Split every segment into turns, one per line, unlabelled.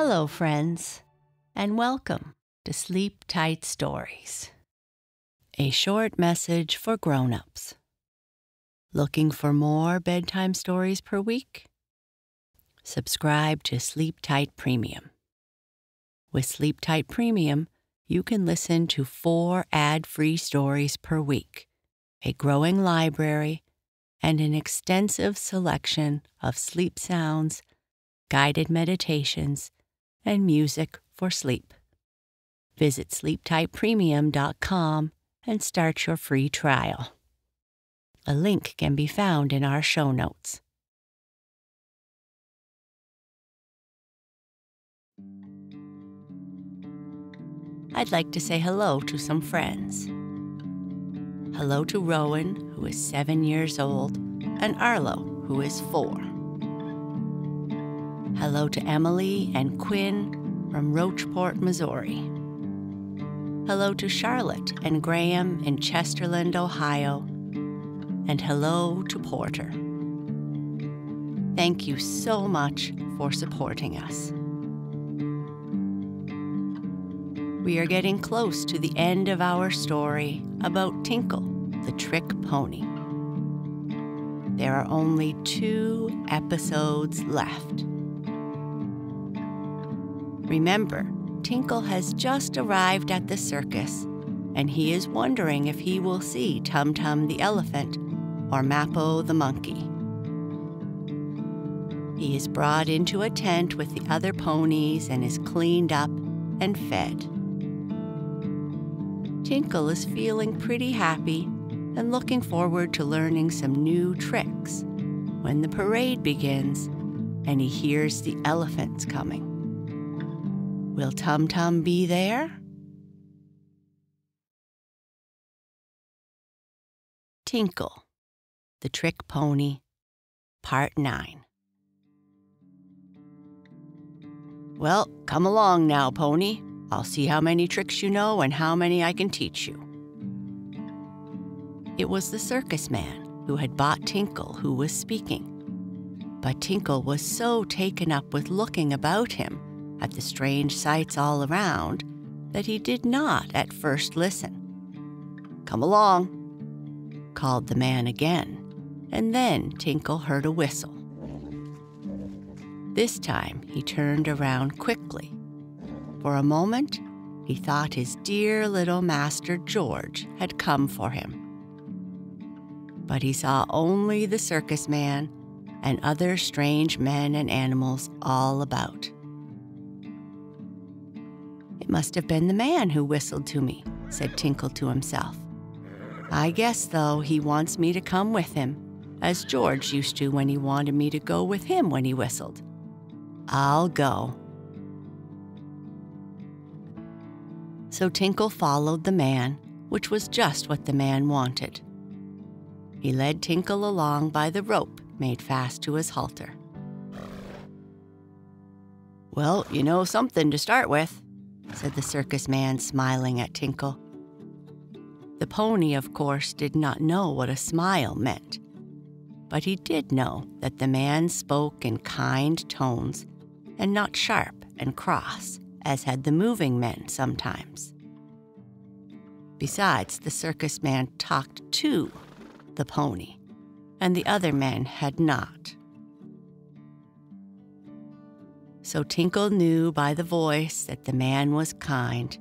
Hello, friends, and welcome to Sleep Tight Stories, a short message for grown-ups. Looking for more bedtime stories per week? Subscribe to Sleep Tight Premium. With Sleep Tight Premium, you can listen to 4 ad-free stories per week, a growing library, and an extensive selection of sleep sounds, guided meditations, and music for sleep. Visit sleeptightpremium.com and start your free trial. A link can be found in our show notes. I'd like to say hello to some friends. Hello to Rowan, who is 7 years old, and Arlo, who is 4. Hello to Emily and Quinn from Rocheport, Missouri. Hello to Charlotte and Graham in Chesterland, Ohio. And hello to Porter. Thank you so much for supporting us. We are getting close to the end of our story about Tinkle, the trick pony. There are only 2 episodes left. Remember, Tinkle has just arrived at the circus, and he is wondering if he will see Tum Tum the elephant or Mappo the monkey. He is brought into a tent with the other ponies and is cleaned up and fed. Tinkle is feeling pretty happy and looking forward to learning some new tricks when the parade begins and he hears the elephants coming. Will Tum Tum be there? Tinkle, the Trick Pony, Part 9. Well, come along now, Pony. I'll see how many tricks you know and how many I can teach you. It was the circus man who had bought Tinkle who was speaking. But Tinkle was so taken up with looking about him at the strange sights all around that he did not at first listen. "Come along," called the man again, and then Tinkle heard a whistle. This time he turned around quickly. For a moment, he thought his dear little master George had come for him. But he saw only the circus man and other strange men and animals all about. "It must have been the man who whistled to me," said Tinkle to himself. "I guess, though, he wants me to come with him, as George used to when he wanted me to go with him when he whistled. I'll go." So Tinkle followed the man, which was just what the man wanted. He led Tinkle along by the rope made fast to his halter. "Well, you know something to start with," said the circus man, smiling at Tinkle. The pony, of course, did not know what a smile meant, but he did know that the man spoke in kind tones and not sharp and cross, as had the moving men sometimes. Besides, the circus man talked to the pony, and the other men had not. So Tinkle knew by the voice that the man was kind,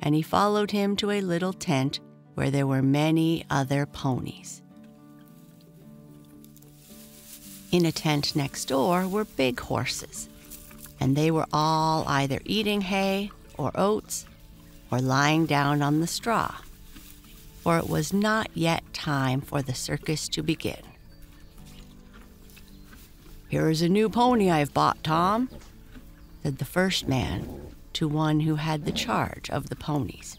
and he followed him to a little tent where there were many other ponies. In a tent next door were big horses, and they were all either eating hay or oats or lying down on the straw, for it was not yet time for the circus to begin. "Here is a new pony I've bought, Tom," said the first man to one who had the charge of the ponies.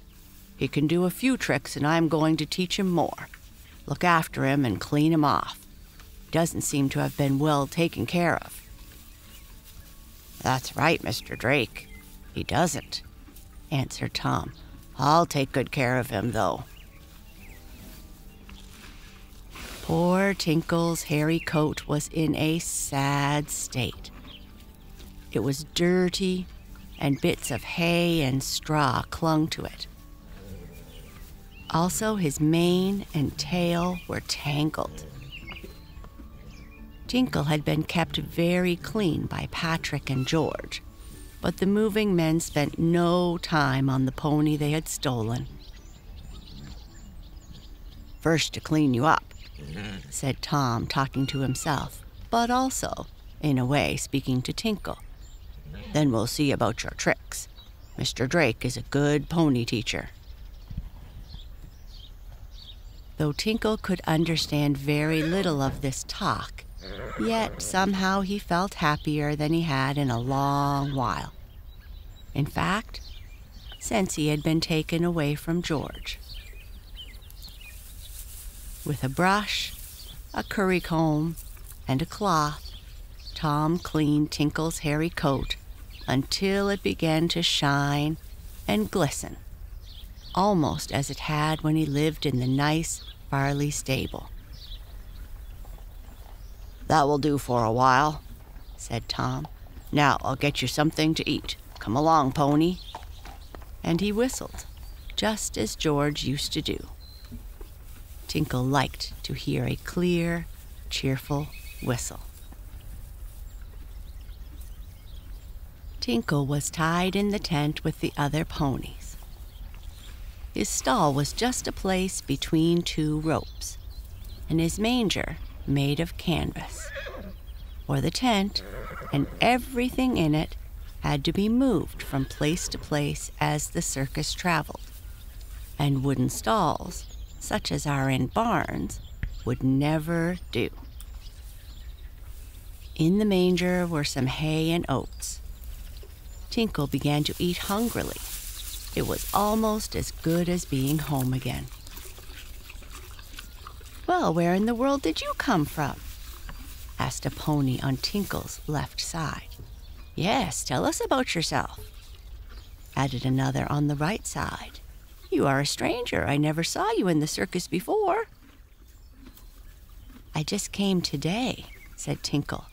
"He can do a few tricks, and I'm going to teach him more. Look after him and clean him off. He doesn't seem to have been well taken care of." "That's right, Mr. Drake. He doesn't," answered Tom. "I'll take good care of him, though." Poor Tinkle's hairy coat was in a sad state. It was dirty and bits of hay and straw clung to it. Also, his mane and tail were tangled. Tinkle had been kept very clean by Patrick and George, but the moving men spent no time on the pony they had stolen. "First to clean you up," said Tom, talking to himself, but also, in a way, speaking to Tinkle. "Then we'll see about your tricks. Mr. Drake is a good pony teacher." Though Tinkle could understand very little of this talk, yet somehow he felt happier than he had in a long while. In fact, since he had been taken away from George. With a brush, a currycomb, and a cloth, Tom cleaned Tinkle's hairy coat until it began to shine and glisten, almost as it had when he lived in the nice Farley stable. "That will do for a while," said Tom. "Now I'll get you something to eat. Come along, pony." And he whistled, just as George used to do. Tinkle liked to hear a clear, cheerful whistle. Tinkle was tied in the tent with the other ponies. His stall was just a place between two ropes, and his manger made of canvas. For the tent and everything in it had to be moved from place to place as the circus traveled, and wooden stalls, such as are in barns, would never do. In the manger were some hay and oats. Tinkle began to eat hungrily. It was almost as good as being home again. "Well, where in the world did you come from?" asked a pony on Tinkle's left side. "Yes, tell us about yourself," added another on the right side. "You are a stranger. I never saw you in the circus before." "I just came today," said Tinkle,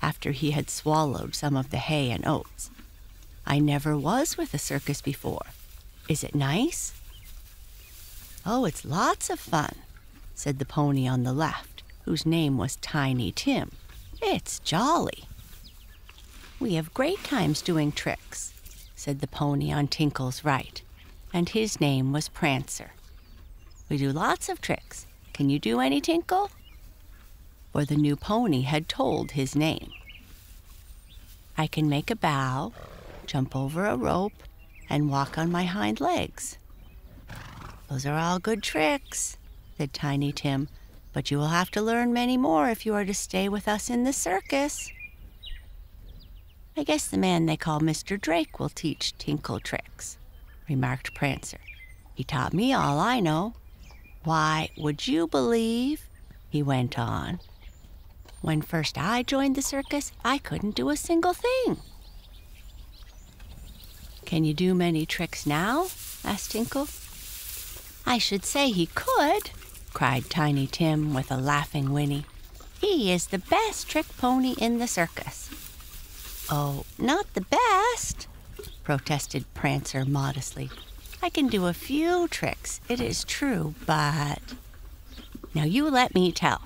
after he had swallowed some of the hay and oats. "I never was with a circus before. Is it nice?" "Oh, it's lots of fun," said the pony on the left, whose name was Tiny Tim. "It's jolly." "We have great times doing tricks," said the pony on Tinkle's right, and his name was Prancer. "We do lots of tricks. Can you do any, Tinkle?" For the new pony had told his name. "I can make a bow, jump over a rope, and walk on my hind legs." "Those are all good tricks," said Tiny Tim, "but you will have to learn many more if you are to stay with us in the circus." "I guess the man they call Mr. Drake will teach Tinkle tricks," remarked Prancer. "He taught me all I know. Why, would you believe," he went on, "when first I joined the circus, I couldn't do a single thing." "Can you do many tricks now?" asked Tinkle. "I should say he could," cried Tiny Tim with a laughing whinny. "He is the best trick pony in the circus." "Oh, not the best," protested Prancer modestly. "I can do a few tricks, it is true, but—" "Now you let me tell,"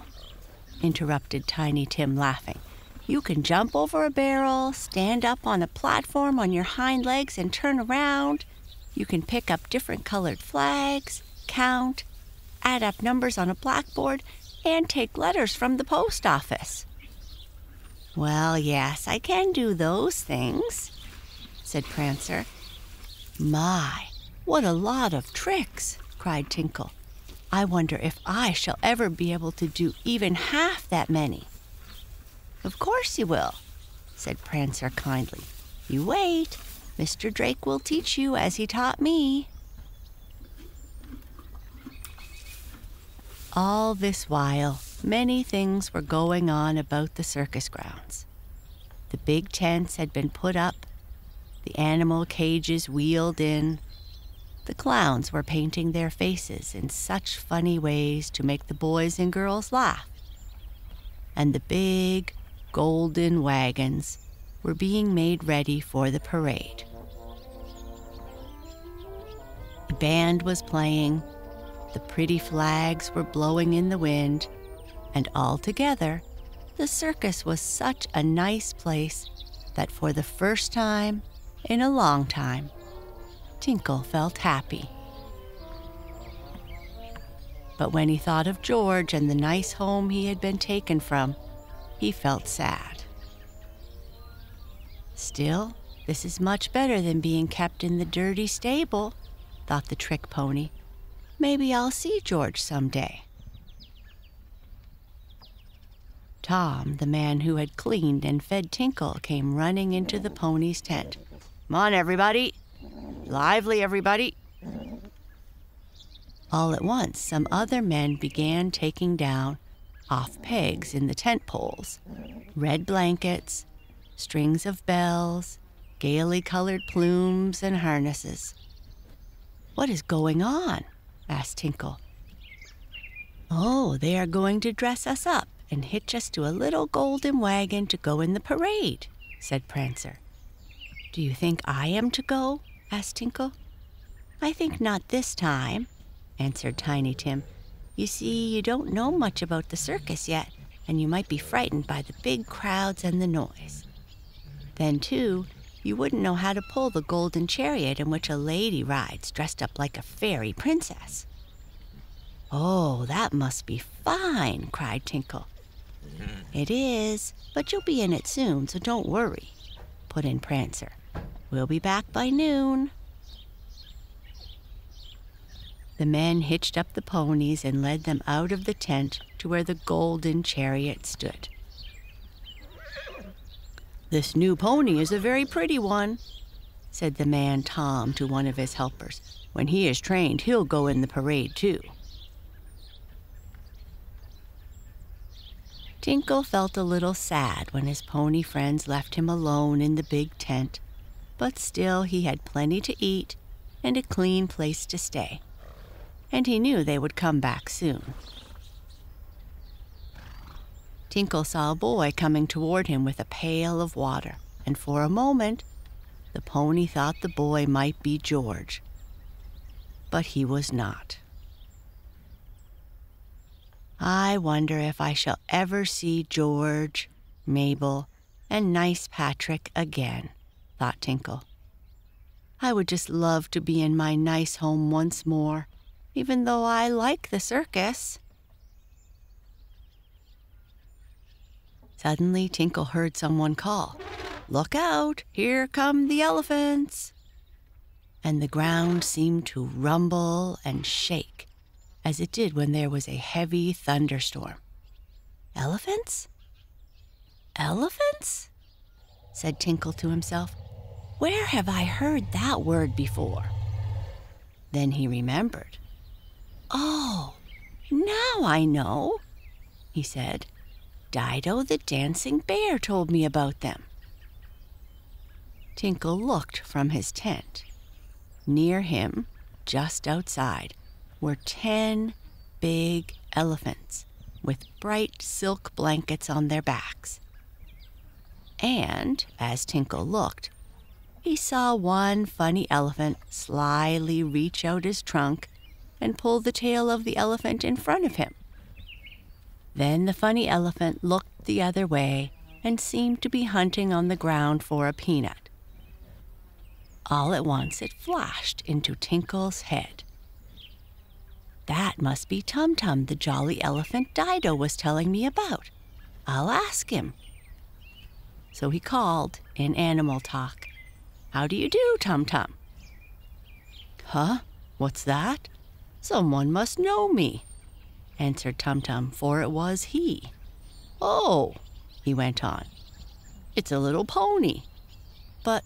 interrupted Tiny Tim, laughing. "You can jump over a barrel, stand up on a platform on your hind legs and turn around. You can pick up different colored flags, count, add up numbers on a blackboard, and take letters from the post office." "Well, yes, I can do those things," said Prancer. "My, what a lot of tricks!" cried Tinkle. "I wonder if I shall ever be able to do even half that many." "Of course you will," said Prancer kindly. "You wait. Mr. Drake will teach you as he taught me." All this while, many things were going on about the circus grounds. The big tents had been put up, the animal cages wheeled in, the clowns were painting their faces in such funny ways to make the boys and girls laugh, and the big, golden wagons were being made ready for the parade. The band was playing, the pretty flags were blowing in the wind, and altogether, the circus was such a nice place that for the first time in a long time, Tinkle felt happy. But when he thought of George and the nice home he had been taken from, he felt sad. Still, this is much better than being kept in the dirty stable, thought the trick pony. Maybe I'll see George someday. Tom, the man who had cleaned and fed Tinkle, came running into the pony's tent. "Come on, everybody! Lively, everybody!" All at once, some other men began taking down, off pegs in the tent poles, red blankets, strings of bells, gaily colored plumes and harnesses. "What is going on?" asked Tinkle. "Oh, they are going to dress us up and hitch us to a little golden wagon to go in the parade," said Prancer. "Do you think I am to go?" asked Tinkle. "I think not this time," answered Tiny Tim. "You see, you don't know much about the circus yet, and you might be frightened by the big crowds and the noise. Then, too, you wouldn't know how to pull the golden chariot in which a lady rides dressed up like a fairy princess." "Oh, that must be fine!" cried Tinkle. "It is, but you'll be in it soon, so don't worry," put in Prancer. "We'll be back by noon." The men hitched up the ponies and led them out of the tent to where the golden chariot stood. "This new pony is a very pretty one," said the man Tom to one of his helpers. "When he is trained, he'll go in the parade too." Tinkle felt a little sad when his pony friends left him alone in the big tent, but still he had plenty to eat and a clean place to stay, and he knew they would come back soon. Tinkle saw a boy coming toward him with a pail of water, and for a moment, the pony thought the boy might be George. But he was not. "I wonder if I shall ever see George, Mabel, and nice Patrick again," thought Tinkle. "I would just love to be in my nice home once more, even though I like the circus." Suddenly, Tinkle heard someone call, "Look out! Here come the elephants!" And the ground seemed to rumble and shake, as it did when there was a heavy thunderstorm. "Elephants? Elephants?" said Tinkle to himself. "Where have I heard that word before?" Then he remembered. "Oh, now I know," he said. "Dido the dancing bear told me about them." Tinkle looked from his tent. Near him, just outside, were 10 big elephants with bright silk blankets on their backs. And, as Tinkle looked, he saw one funny elephant slyly reach out his trunk and pull the tail of the elephant in front of him. Then the funny elephant looked the other way and seemed to be hunting on the ground for a peanut. All at once it flashed into Tinkle's head. "That must be Tum Tum, the jolly elephant Dido was telling me about. I'll ask him." So he called, in animal talk, "How do you do, Tum Tum?" "Huh? What's that? Someone must know me," answered Tum Tum, for it was he. "Oh," he went on, "it's a little pony. But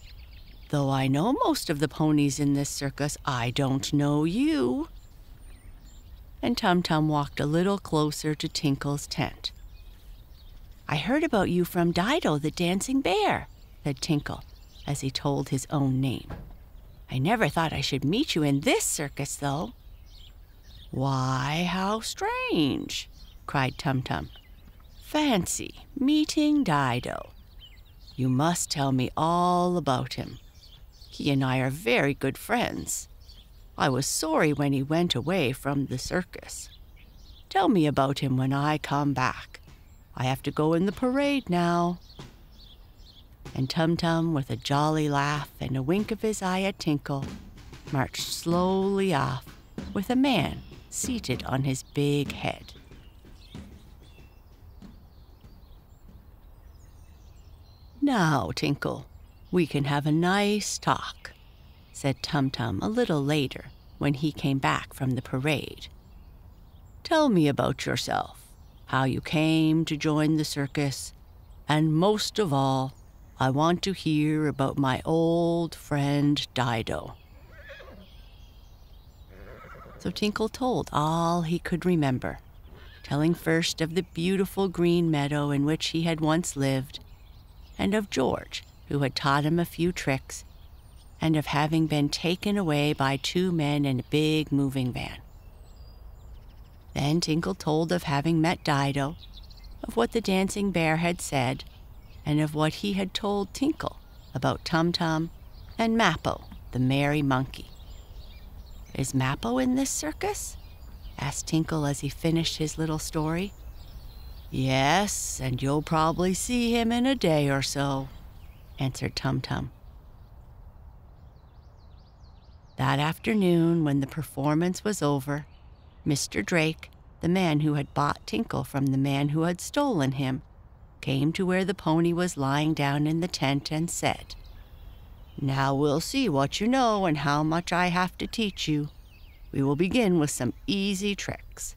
though I know most of the ponies in this circus, I don't know you." And Tum Tum walked a little closer to Tinkle's tent. "I heard about you from Dido the dancing bear," said Tinkle, as he told his own name. "I never thought I should meet you in this circus, though." "Why, how strange!" cried Tum Tum. "Fancy meeting Dido. You must tell me all about him. He and I are very good friends." I was sorry when he went away from the circus. Tell me about him when I come back. I have to go in the parade now." And Tum Tum, with a jolly laugh and a wink of his eye at Tinkle, marched slowly off with a man seated on his big head. "Now, Tinkle, we can have a nice talk," said Tum Tum a little later when he came back from the parade. "Tell me about yourself, how you came to join the circus, and most of all, I want to hear about my old friend Dido." So Tinkle told all he could remember, telling first of the beautiful green meadow in which he had once lived, and of George, who had taught him a few tricks, and of having been taken away by two men in a big moving van. Then Tinkle told of having met Dido, of what the dancing bear had said, and of what he had told Tinkle about Tum Tum and Mappo, the merry monkey. "Is Mappo in this circus?" asked Tinkle as he finished his little story. "Yes, and you'll probably see him in a day or so," answered Tum Tum. That afternoon, when the performance was over, Mr. Drake, the man who had bought Tinkle from the man who had stolen him, came to where the pony was lying down in the tent and said, "Now we'll see what you know and how much I have to teach you. We will begin with some easy tricks."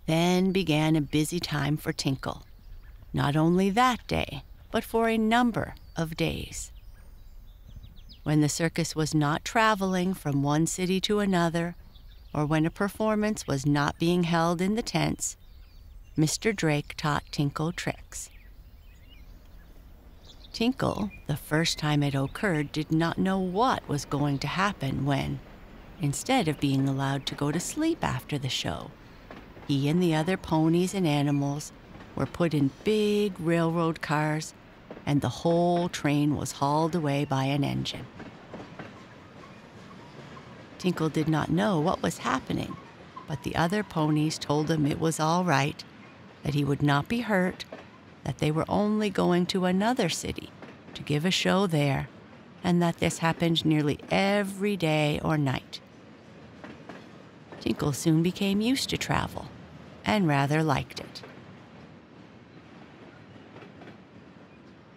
Then began a busy time for Tinkle, not only that day, but for a number of days. When the circus was not traveling from one city to another, or when a performance was not being held in the tents, Mr. Drake taught Tinkle tricks. Tinkle, the first time it occurred, did not know what was going to happen when, instead of being allowed to go to sleep after the show, he and the other ponies and animals were put in big railroad cars, and the whole train was hauled away by an engine. Tinkle did not know what was happening, but the other ponies told him it was all right, that he would not be hurt, that they were only going to another city to give a show there, and that this happened nearly every day or night. Tinkle soon became used to travel and rather liked it.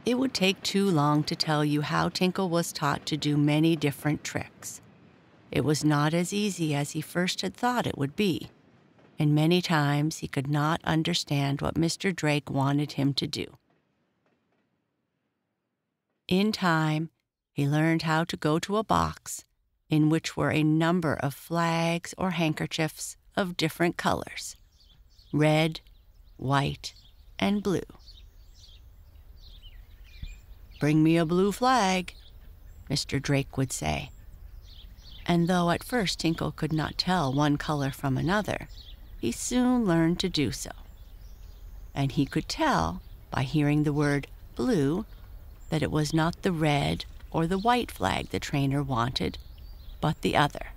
It would take too long to tell you how Tinkle was taught to do many different tricks. It was not as easy as he first had thought it would be, and many times he could not understand what Mr. Drake wanted him to do. In time, he learned how to go to a box in which were a number of flags or handkerchiefs of different colors: red, white, and blue. "Bring me a blue flag," Mr. Drake would say. And though at first Tinkle could not tell one color from another, he soon learned to do so. And he could tell, by hearing the word blue, that it was not the red or the white flag the trainer wanted, but the other.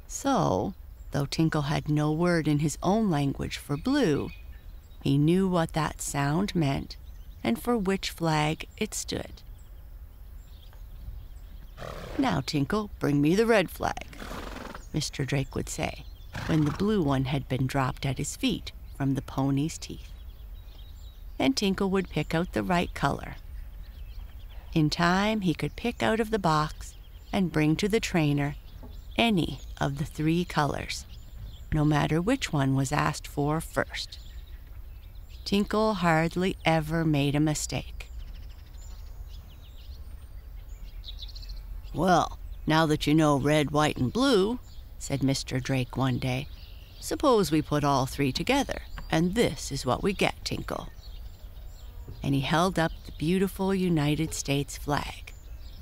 So, though Tinkle had no word in his own language for blue, he knew what that sound meant and for which flag it stood. "Now, Tinkle, bring me the red flag," Mr. Drake would say, when the blue one had been dropped at his feet from the pony's teeth. And Tinkle would pick out the right color. In time, he could pick out of the box and bring to the trainer any of the 3 colors, no matter which one was asked for first. Tinkle hardly ever made a mistake. "Well, now that you know red, white, and blue," said Mr. Drake one day, "suppose we put all 3 together, and this is what we get, Tinkle." And he held up the beautiful United States flag,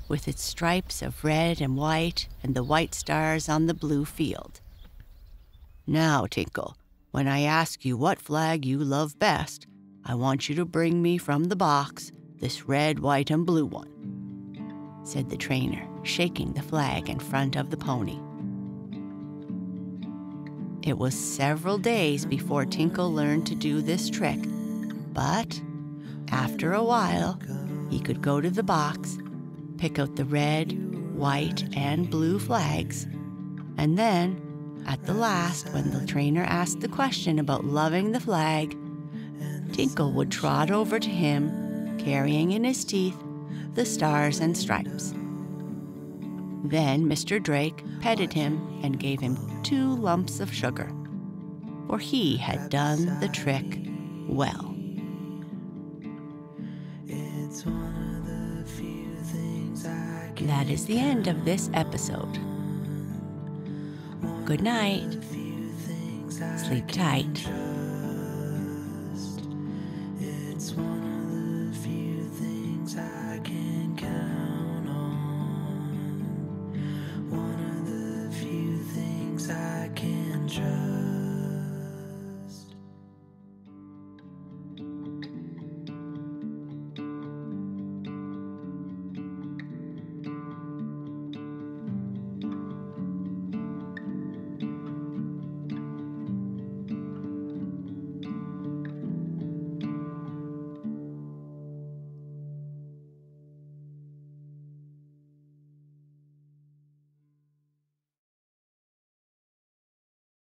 with its stripes of red and white and the white stars on the blue field. "Now, Tinkle, when I ask you what flag you love best, I want you to bring me from the box this red, white, and blue one." said the trainer, shaking the flag in front of the pony. It was several days before Tinkle learned to do this trick, but after a while, he could go to the box, pick out the red, white, and blue flags, and then, at the last, when the trainer asked the question about loving the flag, Tinkle would trot over to him, carrying in his teeth the stars and stripes. Then Mr. Drake petted him and gave him 2 lumps of sugar, for he had done the trick well. That is the end of this episode. Good night. Sleep tight.
It's one of the few things I can count on. One of the few things I can trust.